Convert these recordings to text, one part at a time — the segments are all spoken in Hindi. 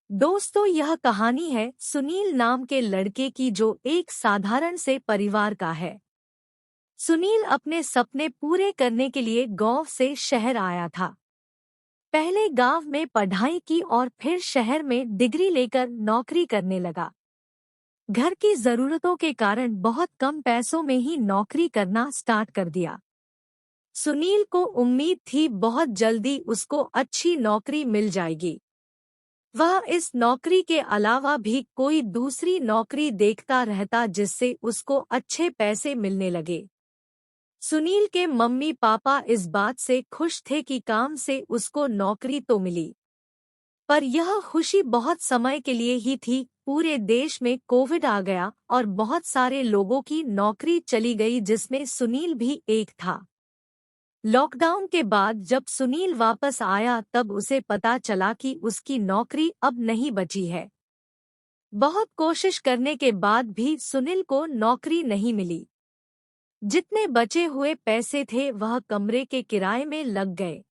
दोस्तों, यह कहानी है सुनील नाम के लड़के की जो एक साधारण से परिवार का है। सुनील अपने सपने पूरे करने के लिए गांव से शहर आया था। पहले गांव में पढ़ाई की और फिर शहर में डिग्री लेकर नौकरी करने लगा। घर की जरूरतों के कारण बहुत कम पैसों में ही नौकरी करना स्टार्ट कर दिया। सुनील को उम्मीद थी बहुत जल्दी उसको अच्छी नौकरी मिल जाएगी। वह इस नौकरी के अलावा भी कोई दूसरी नौकरी देखता रहता जिससे उसको अच्छे पैसे मिलने लगे। सुनील के मम्मी पापा इस बात से खुश थे कि काम से उसको नौकरी तो मिली, पर यह खुशी बहुत समय के लिए ही थी। पूरे देश में कोविड आ गया और बहुत सारे लोगों की नौकरी चली गई, जिसमें सुनील भी एक था। लॉकडाउन के बाद जब सुनील वापस आया तब उसे पता चला कि उसकी नौकरी अब नहीं बची है। बहुत कोशिश करने के बाद भी सुनील को नौकरी नहीं मिली। जितने बचे हुए पैसे थे वह कमरे के किराए में लग गए।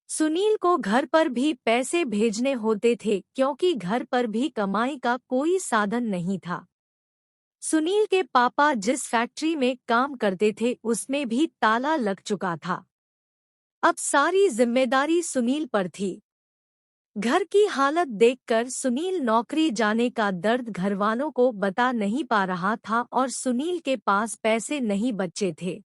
सुनील को घर पर भी पैसे भेजने होते थे क्योंकि घर पर भी कमाई का कोई साधन नहीं था। सुनील के पापा जिस फैक्ट्री में काम करते थे उसमें भी ताला लग चुका था। अब सारी जिम्मेदारी सुनील पर थी। घर की हालत देखकर सुनील नौकरी जाने का दर्द घरवालों को बता नहीं पा रहा था और सुनील के पास पैसे नहीं बचे थे।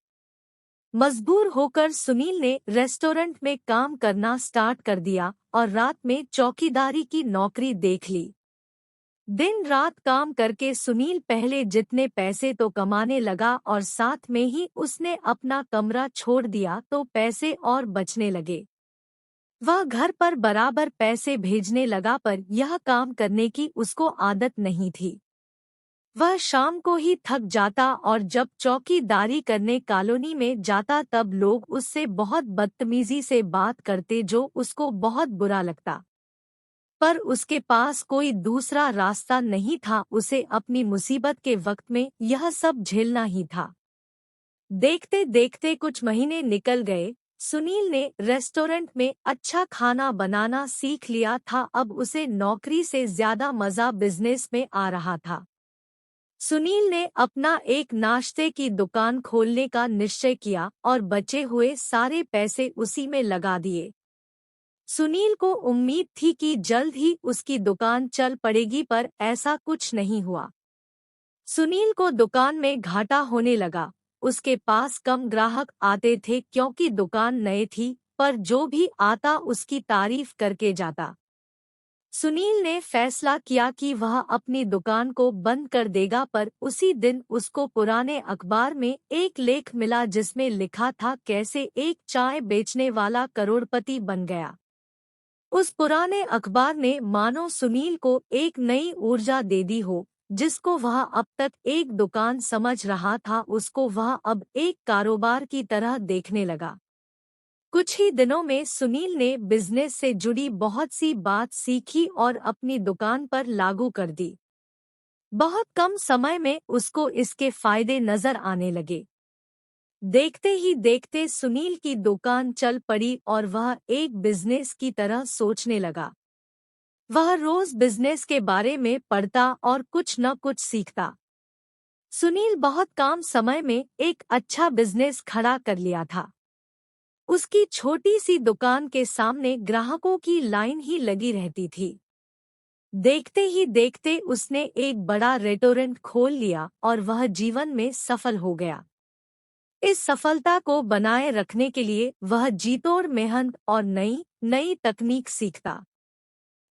मजबूर होकर सुनील ने रेस्टोरेंट में काम करना स्टार्ट कर दिया और रात में चौकीदारी की नौकरी देख ली। दिन रात काम करके सुनील पहले जितने पैसे तो कमाने लगा और साथ में ही उसने अपना कमरा छोड़ दिया तो पैसे और बचने लगे। वह घर पर बराबर पैसे भेजने लगा, पर यह काम करने की उसको आदत नहीं थी। वह शाम को ही थक जाता और जब चौकीदारी करने कॉलोनी में जाता तब लोग उससे बहुत बदतमीजी से बात करते जो उसको बहुत बुरा लगता। पर उसके पास कोई दूसरा रास्ता नहीं था, उसे अपनी मुसीबत के वक्त में यह सब झेलना ही था। देखते देखते कुछ महीने निकल गए। सुनील ने रेस्टोरेंट में अच्छा खाना बनाना सीख लिया था। अब उसे नौकरी से ज्यादा मजा बिजनेस में आ रहा था। सुनील ने अपना एक नाश्ते की दुकान खोलने का निश्चय किया और बचे हुए सारे पैसे उसी में लगा दिए। सुनील को उम्मीद थी कि जल्द ही उसकी दुकान चल पड़ेगी, पर ऐसा कुछ नहीं हुआ। सुनील को दुकान में घाटा होने लगा। उसके पास कम ग्राहक आते थे क्योंकि दुकान नई थी, पर जो भी आता उसकी तारीफ करके जाता। सुनील ने फैसला किया कि वह अपनी दुकान को बंद कर देगा, पर उसी दिन उसको पुराने अखबार में एक लेख मिला जिसमें लिखा था कैसे एक चाय बेचने वाला करोड़पति बन गया। उस पुराने अखबार ने मानो सुनील को एक नई ऊर्जा दे दी हो। जिसको वह अब तक एक दुकान समझ रहा था उसको वह अब एक कारोबार की तरह देखने लगा। कुछ ही दिनों में सुनील ने बिजनेस से जुड़ी बहुत सी बात सीखी और अपनी दुकान पर लागू कर दी। बहुत कम समय में उसको इसके फायदे नजर आने लगे। देखते ही देखते सुनील की दुकान चल पड़ी और वह एक बिजनेस की तरह सोचने लगा। वह रोज बिजनेस के बारे में पढ़ता और कुछ न कुछ सीखता। सुनील बहुत कम समय में एक अच्छा बिजनेस खड़ा कर लिया था। उसकी छोटी सी दुकान के सामने ग्राहकों की लाइन ही लगी रहती थी। देखते ही देखते उसने एक बड़ा रेस्टोरेंट खोल लिया और वह जीवन में सफल हो गया। इस सफलता को बनाए रखने के लिए वह जीतोड़ मेहनत और नई नई तकनीक सीखता।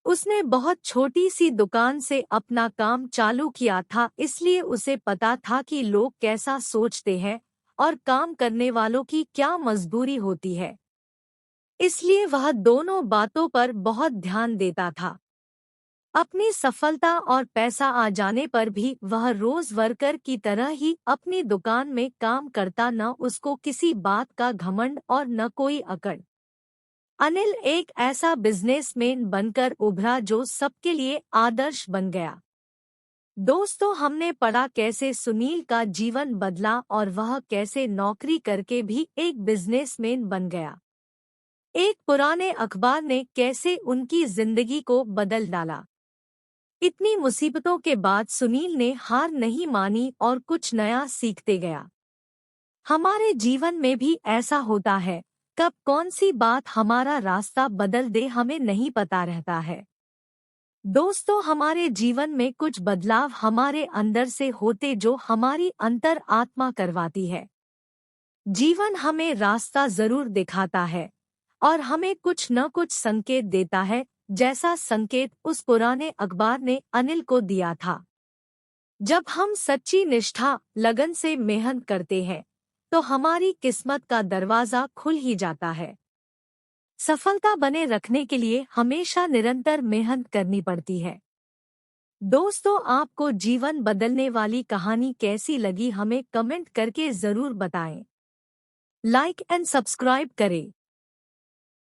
उसने बहुत छोटी सी दुकान से अपना काम चालू किया था, इसलिए उसे पता था कि लोग कैसा सोचते हैं और काम करने वालों की क्या मजबूरी होती है। इसलिए वह दोनों बातों पर बहुत ध्यान देता था। अपनी सफलता और पैसा आ जाने पर भी वह रोज वर्कर की तरह ही अपनी दुकान में काम करता, न उसको किसी बात का घमंड और न कोई अकड़। अनिल एक ऐसा बिजनेसमैन बनकर उभरा जो सबके लिए आदर्श बन गया। दोस्तों, हमने पढ़ा कैसे सुनील का जीवन बदला और वह कैसे नौकरी करके भी एक बिजनेसमैन बन गया। एक पुराने अखबार ने कैसे उनकी जिंदगी को बदल डाला। इतनी मुसीबतों के बाद सुनील ने हार नहीं मानी और कुछ नया सीखते गया। हमारे जीवन में भी ऐसा होता है, कब कौन सी बात हमारा रास्ता बदल दे हमें नहीं पता रहता है। दोस्तों, हमारे जीवन में कुछ बदलाव हमारे अंदर से होते जो हमारी अंतर आत्मा करवाती है। जीवन हमें रास्ता जरूर दिखाता है और हमें कुछ न कुछ संकेत देता है, जैसा संकेत उस पुराने अखबार ने अनिल को दिया था। जब हम सच्ची निष्ठा लगन से मेहनत करते हैं तो हमारी किस्मत का दरवाजा खुल ही जाता है। सफलता बने रखने के लिए हमेशा निरंतर मेहनत करनी पड़ती है। दोस्तों, आपको जीवन बदलने वाली कहानी कैसी लगी हमें कमेंट करके जरूर बताएं। लाइक एंड सब्सक्राइब करें।